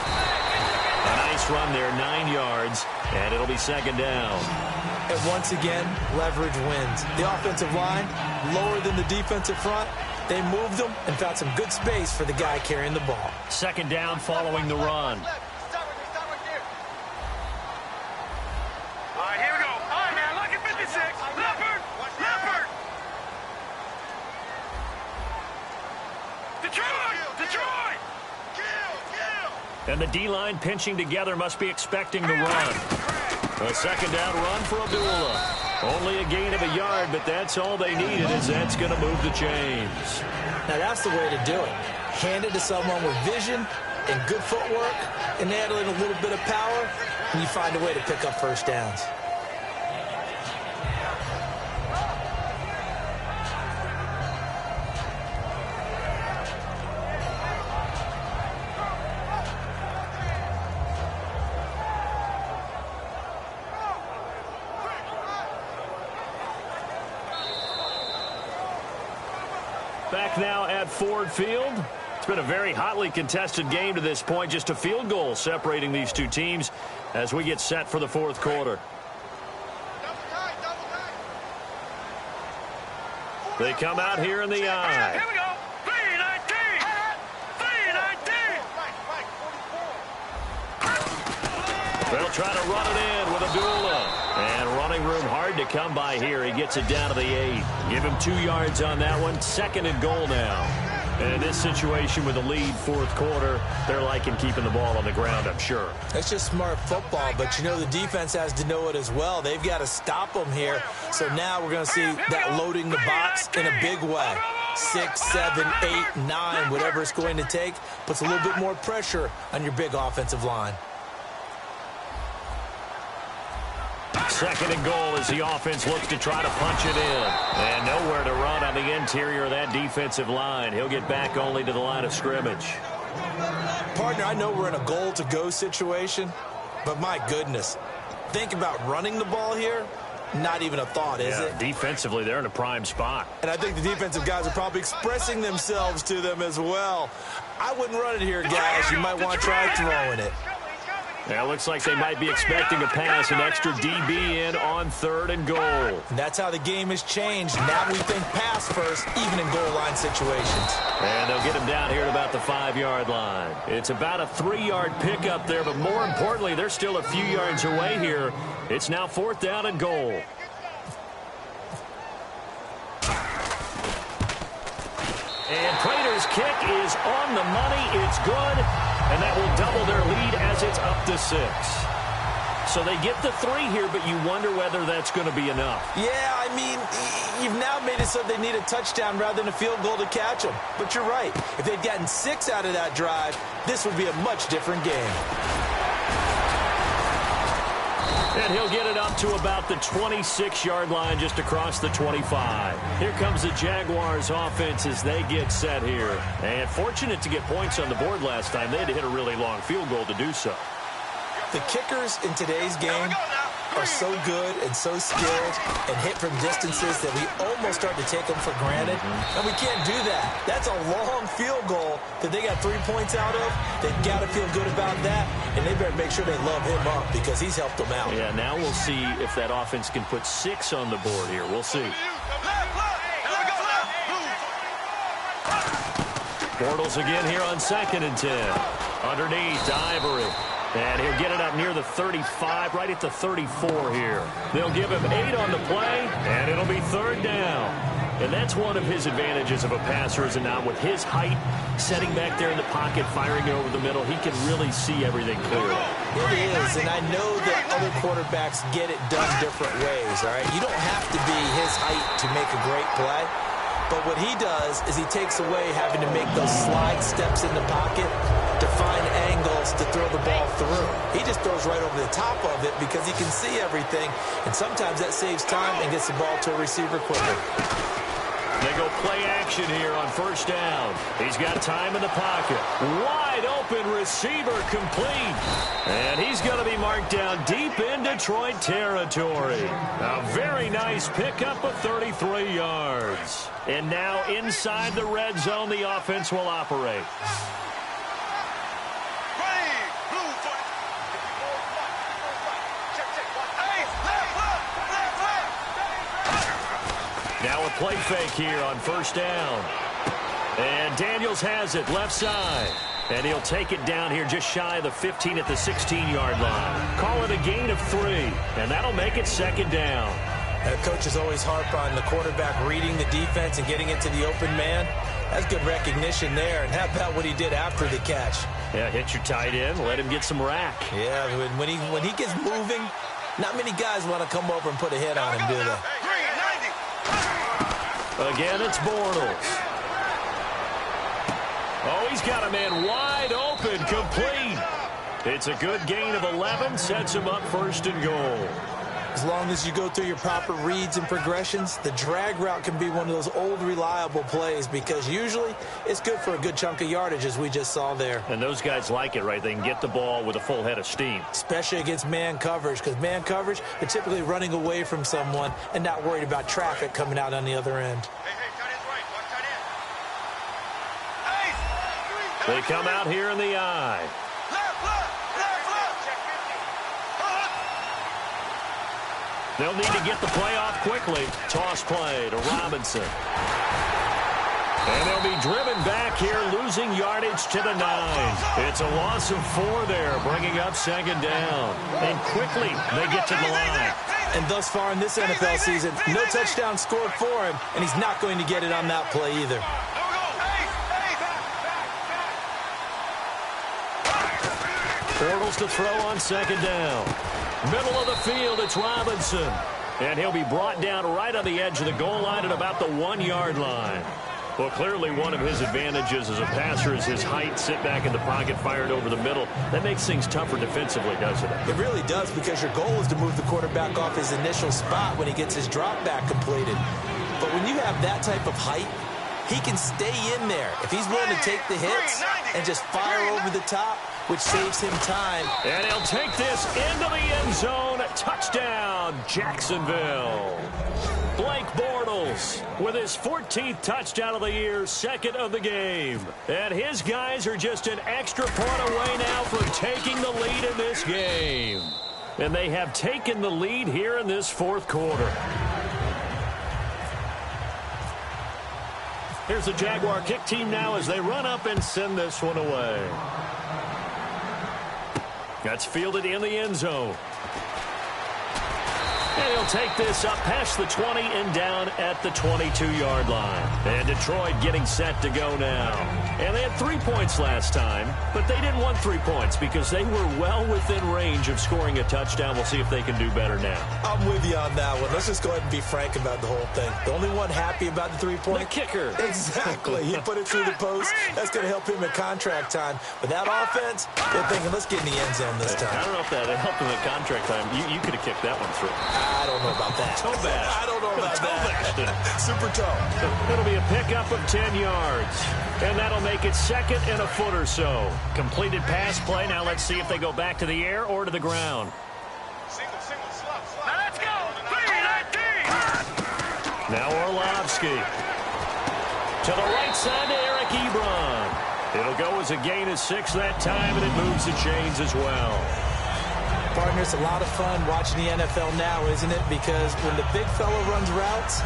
A nice run there, 9 yards, and it'll be second down. And once again, leverage wins. The offensive line, lower than the defensive front, they moved them and found some good space for the guy carrying the ball. Second down following the run. All right, here we go. All right, man, look at 56. Leopard! Leopard! Detroit! Detroit! Kill! And the D-line pinching together must be expecting the run. A second down run for Abdullah. Only a gain of a yard, but that's all they needed, as that's going to move the chains. Now, that's the way to do it. Hand it to someone with vision and good footwork, and add in a little bit of power, and you find a way to pick up first downs. Back now at Ford Field. It's been a very hotly contested game to this point. Just a field goal separating these two teams as we get set for the fourth quarter. They come out here in the eye. Here we go. 319. 319. They'll try to run it in with Abdullah. And running room hard to come by here. He gets it down to the 8. Give him 2 yards on that one. Second and goal now. And in this situation with a lead fourth quarter, they're liking keeping the ball on the ground, I'm sure. It's just smart football, but you know the defense has to know it as well. They've got to stop them here. So now we're going to see that loading the box in a big way. 6, 7, 8, 9, whatever it's going to take, puts a little bit more pressure on your big offensive line. Second and goal as the offense looks to try to punch it in. And nowhere to run on the interior of that defensive line. He'll get back only to the line of scrimmage. Partner, I know we're in a goal-to-go situation, but my goodness, think about running the ball here. Not even a thought, is it? Defensively, they're in a prime spot. And I think the defensive guys are probably expressing themselves to them as well. I wouldn't run it here, guys. You might want to try throwing it. Now, it looks like they might be expecting a pass, an extra DB in on third and goal. And that's how the game has changed. Now we think pass first, even in goal line situations. And they'll get him down here at about the 5-yard line. It's about a 3-yard pickup there, but more importantly, they're still a few yards away here. It's now 4th down and goal. And Prater's kick is on the money. It's good, and that will double their lead as it's up to 6. So they get the 3 here, but you wonder whether that's going to be enough. Yeah, I mean, you've now made it so they need a touchdown rather than a field goal to catch them. But you're right. If they'd gotten 6 out of that drive, this would be a much different game. And he'll get it up to about the 26-yard line just across the 25. Here comes the Jaguars offense as they get set here. And fortunate to get points on the board last time. They had to hit a really long field goal to do so. The kickers in today's game are so good and so skilled and hit from distances that we almost start to take them for granted. And we can't do that. That's a long field goal that they got 3 points out of. They've got to feel good about that, and they better make sure they love him up because he's helped them out. Yeah, now we'll see if that offense can put 6 on the board here. We'll see. Bortles again here on 2nd and 10. Underneath to Ivory. And he'll get it up near the 35, right at the 34 here. They'll give him 8 on the play, and it'll be 3rd down. And that's one of his advantages of a passer, is it not? With his height, setting back there in the pocket, firing over the middle, he can really see everything clearly. It is, and I know that other quarterbacks get it done different ways, all right? You don't have to be his height to make a great play. But what he does is he takes away having to make those slide steps in the pocket to find angles to throw the ball through. He just throws right over the top of it because he can see everything, and sometimes that saves time and gets the ball to a receiver quicker. They go play action here on first down. He's got time in the pocket. Wide open receiver complete. And he's going to be marked down deep in Detroit territory. A very nice pickup of 33 yards. And now inside the red zone, the offense will operate. Now a play fake here on first down. And Daniels has it left side. And he'll take it down here just shy of the 15 at the 16-yard line. Call it a gain of 3. And that'll make it second down. Coaches always harp on the quarterback reading the defense and getting it to the open man. That's good recognition there. And how about what he did after the catch? Yeah, hit your tight end. Let him get some rack. Yeah, when he gets moving, not many guys want to come over and put a hit on him, do they? Again, it's Bortles. Oh, he's got a man wide open, complete. It's a good gain of 11, sets him up first and goal. As long as you go through your proper reads and progressions, the drag route can be one of those old reliable plays because usually it's good for a good chunk of yardage, as we just saw there. And those guys like it, right? They can get the ball with a full head of steam. Especially against man coverage, because man coverage, they're typically running away from someone and not worried about traffic coming out on the other end. They come out here in the eye. They'll need to get the play off quickly. Toss play to Robinson. And they'll be driven back here, losing yardage to the 9. It's a loss of 4 there, bringing up second down. And quickly, they get to the line. And thus far in this NFL season, no touchdown scored for him, and he's not going to get it on that play either. Bortles to throw on second down. Middle of the field, it's Robinson. And he'll be brought down right on the edge of the goal line at about the 1-yard line. Well, clearly one of his advantages as a passer is his height. Sit back in the pocket, fired over the middle. That makes things tougher defensively, doesn't it? It really does, because your goal is to move the quarterback off his initial spot when he gets his drop back completed. But when you have that type of height, he can stay in there if he's willing to take the hits and just fire over the top, which saves him time. And he'll take this into the end zone. Touchdown, Jacksonville. Blake Bortles with his 14th touchdown of the year, second of the game. And his guys are just an extra point away now from taking the lead in this game. And they have taken the lead here in this fourth quarter. Here's the Jaguar kick team now as they run up and send this one away. That's fielded in the end zone. And he'll take this up past the 20 and down at the 22-yard line. And Detroit getting set to go now. And they had 3 points last time, but they didn't want 3 points because they were well within range of scoring a touchdown. We'll see if they can do better now. I'm with you on that one. Let's just go ahead and be frank about the whole thing. The only one happy about the 3-point? The kicker. Exactly. He put it through the post. That's going to help him at contract time. But that offense, they're thinking, let's get in the end zone this time. I don't know if that helped him at contract time. You could have kicked that one through. I don't know about that. Toe bash. I don't know about that. Super toe. It'll be a pickup of 10 yards. And that'll make it second and a foot or so. Completed pass play. Now let's see if they go back to the air or to the ground. Single, slap. Now let's go. 3-19. Now Orlovsky. To the right side to Eric Ebron. It'll go as a gain of 6 that time, and it moves the chains as well. Partner, it's a lot of fun watching the NFL now, isn't it? Because when the big fella runs routes,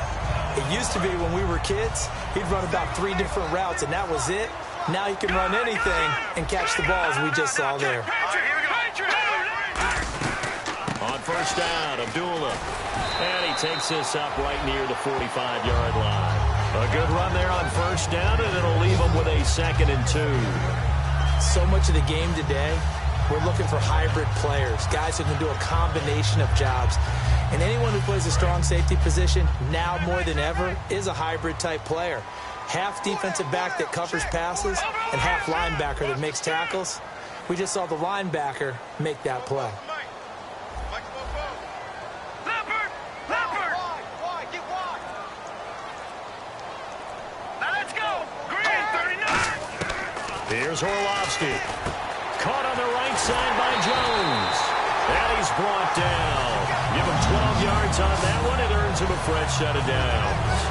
it used to be when we were kids, he'd run about 3 different routes, and that was it. Now he can run anything and catch the ball, as we just saw there. On first down, Abdullah. And he takes this up right near the 45-yard line. A good run there on first down, and it'll leave him with a 2nd and 2. So much of the game today, we're looking for hybrid players, guys who can do a combination of jobs. And anyone who plays a strong safety position, now more than ever, is a hybrid-type player. Half defensive back that covers passes and half linebacker that makes tackles. We just saw the linebacker make that play. Here's Orlovsky. Caught on the right side by Jones. And he's brought down. Give him 12 yards on that one. It earns him a fresh set of downs.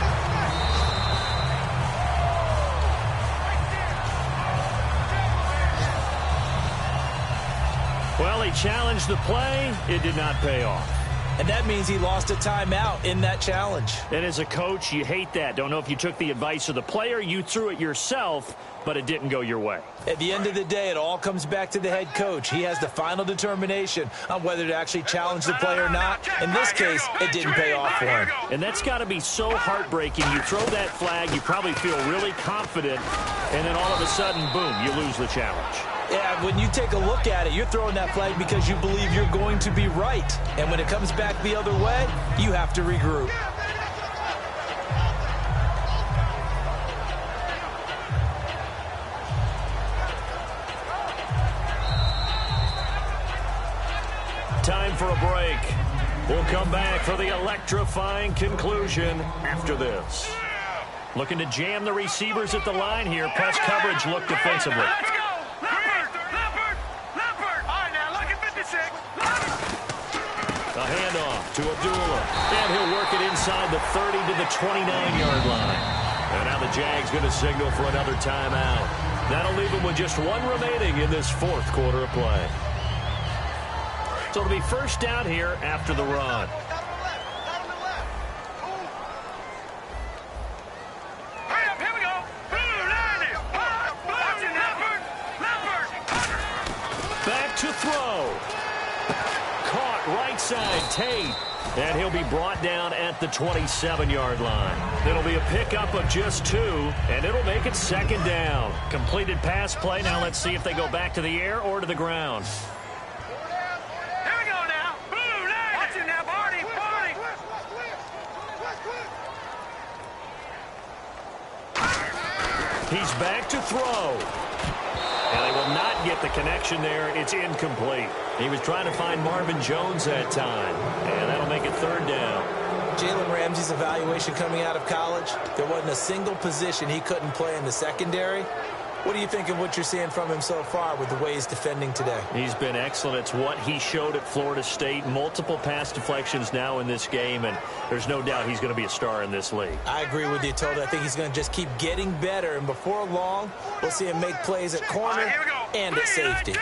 Well, he challenged the play. It did not pay off. And that means he lost a timeout in that challenge. And as a coach, you hate that. Don't know if you took the advice of the player, you threw it yourself, but it didn't go your way. At the end of the day, it all comes back to the head coach. He has the final determination on whether to actually challenge the play or not. In this case, it didn't pay off for him. And that's got to be so heartbreaking. You throw that flag, you probably feel really confident, and then all of a sudden, boom, you lose the challenge. Yeah, when you take a look at it, you're throwing that flag because you believe you're going to be right. And when it comes back the other way, you have to regroup. Time for a break. We'll come back for the electrifying conclusion after this. Looking to jam the receivers at the line here. Press coverage look defensively. A handoff to Abdullah. And he'll work it inside the 30 to the 29-yard line. And now the Jags going to signal for another timeout. That'll leave them with just one remaining in this fourth quarter of play. So it'll be first down here after the run. Back to throw. Caught right side, Tate. And he'll be brought down at the 27-yard line. It'll be a pickup of just 2, and it'll make it second down. Completed pass play. Now let's see if they go back to the air or to the ground. He's back to throw. And they will not get the connection there. It's incomplete. He was trying to find Marvin Jones that time. And that'll make it third down. Jalen Ramsey's evaluation coming out of college, there wasn't a single position he couldn't play in the secondary. What do you think of what you're seeing from him so far with the way he's defending today? He's been excellent. It's what he showed at Florida State. Multiple pass deflections now in this game, and there's no doubt he's going to be a star in this league. I agree with you, Todd. I think he's going to just keep getting better, and before long, we'll see him make plays at corner and at safety.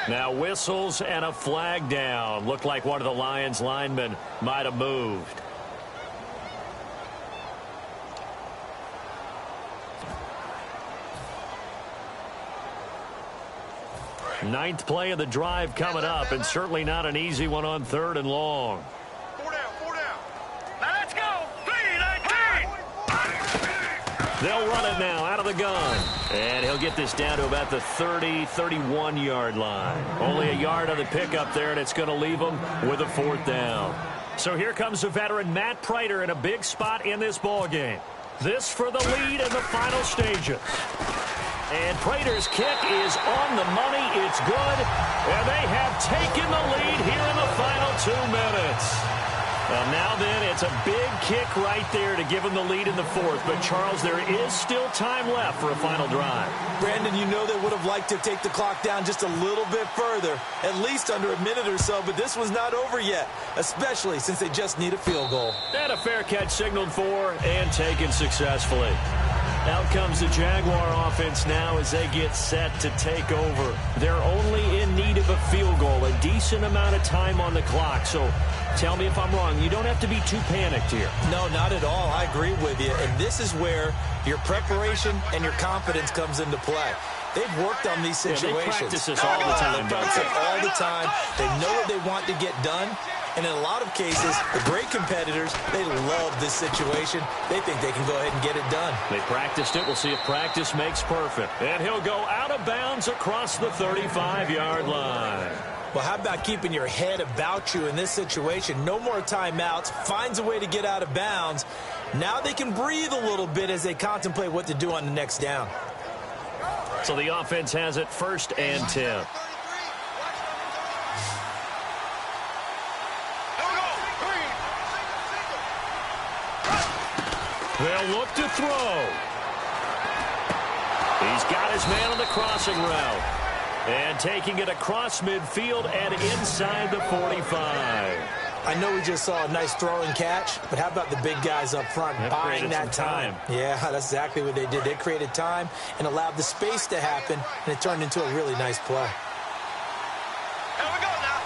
Now whistles and a flag down. Looked like one of the Lions linemen might have moved. Ninth play of the drive coming up, and certainly not an easy one on 3rd and long. 4 down, 4 down. Now let's go. 3-19. They'll run it now out of the gun. And he'll get this down to about the 30, 31-yard line. Only a yard on the pickup there, and it's going to leave them with a 4th down. So here comes the veteran Matt Prater in a big spot in this ballgame. This for the lead in the final stages. And Prater's kick is on the money. It's good. And they have taken the lead here in the final 2 minutes. Now then, it's a big kick right there to give them the lead in the 4th. But, Charles, there is still time left for a final drive. Brandon, you know they would have liked to take the clock down just a little bit further, at least under a minute or so. But this was not over yet, especially since they just need a field goal. And a fair catch signaled for and taken successfully. Out comes the Jaguar offense now as they get set to take over. They're only in need of a field goal, a decent amount of time on the clock. So tell me if I'm wrong. You don't have to be too panicked here. No, not at all. I agree with you. And this is where your preparation and your confidence comes into play. They've worked on these situations. Yeah, they practice this all the time. They practice it all the time. They know what they want to get done. And in a lot of cases, the great competitors, they love this situation. They think they can go ahead and get it done. They practiced it. We'll see if practice makes perfect. And he'll go out of bounds across the 35-yard line. Well, how about keeping your head about you in this situation? No more timeouts. Finds a way to get out of bounds. Now they can breathe a little bit as they contemplate what to do on the next down. So the offense has it 1st and 10. They'll look to throw. He's got his man on the crossing route. And taking it across midfield and inside the 45. I know we just saw a nice throw and catch, but how about the big guys up front buying that time? Yeah, that's exactly what they did. They created time and allowed the space to happen, and it turned into a really nice play. Here we go now.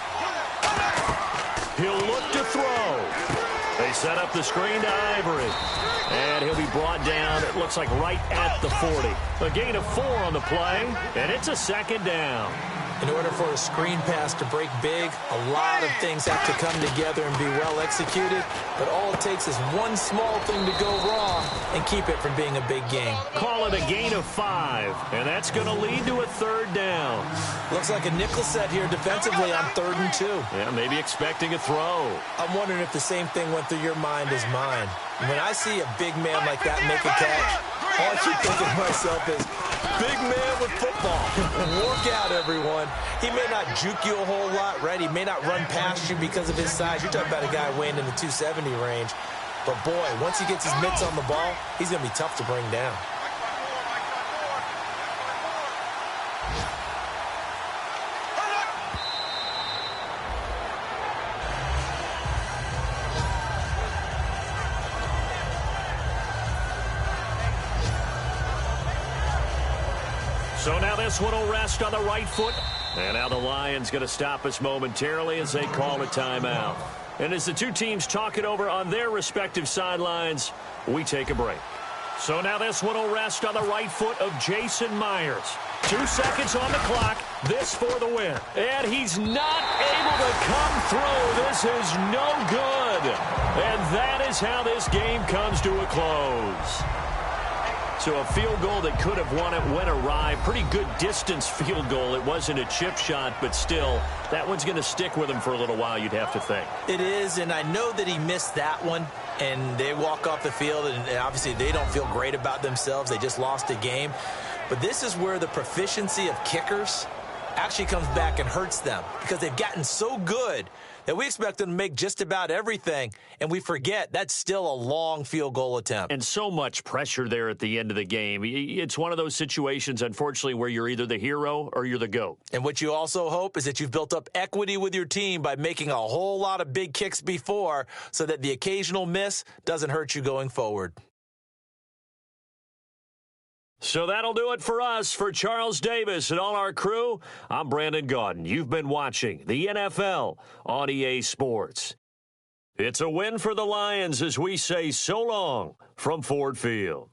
He'll look to throw. They set up the screen to Ivory. And he'll be brought down, it looks like right at the 40. A gain of 4 on the play, and it's a second down. In order for a screen pass to break big, a lot of things have to come together and be well executed. But all it takes is one small thing to go wrong and keep it from being a big game. Call it a gain of 5, and that's going to lead to a third down. Looks like a nickel set here defensively on 3rd and 2. Yeah, maybe expecting a throw. I'm wondering if the same thing went through your mind as mine. When I see a big man like that make a catch, all I keep thinking to myself is, big man with football. Work out, everyone. He may not juke you a whole lot, right? He may not run past you because of his size. You're talking about a guy weighing in the 270 range. But, boy, once he gets his mitts on the ball, he's going to be tough to bring down. So now this one will rest on the right foot. And now the Lions going to stop us momentarily as they call a timeout. And as the two teams talk it over on their respective sidelines, we take a break. So now this one will rest on the right foot of Jason Myers. 2 seconds on the clock. This for the win. And he's not able to come through. This is no good. And that is how this game comes to a close. So a field goal that could have won it went awry. Pretty good distance field goal. It wasn't a chip shot, but still, that one's going to stick with him for a little while, you'd have to think. It is, and I know that he missed that one, and they walk off the field, and obviously they don't feel great about themselves. They just lost a game. But this is where the proficiency of kickers actually comes back and hurts them because they've gotten so good that we expect them to make just about everything, and we forget that's still a long field goal attempt. And so much pressure there at the end of the game. It's one of those situations, unfortunately, where you're either the hero or you're the GOAT. And what you also hope is that you've built up equity with your team by making a whole lot of big kicks before so that the occasional miss doesn't hurt you going forward. So that'll do it for us. For Charles Davis and all our crew, I'm Brandon Gaudin. You've been watching the NFL on EA Sports. It's a win for the Lions as we say so long from Ford Field.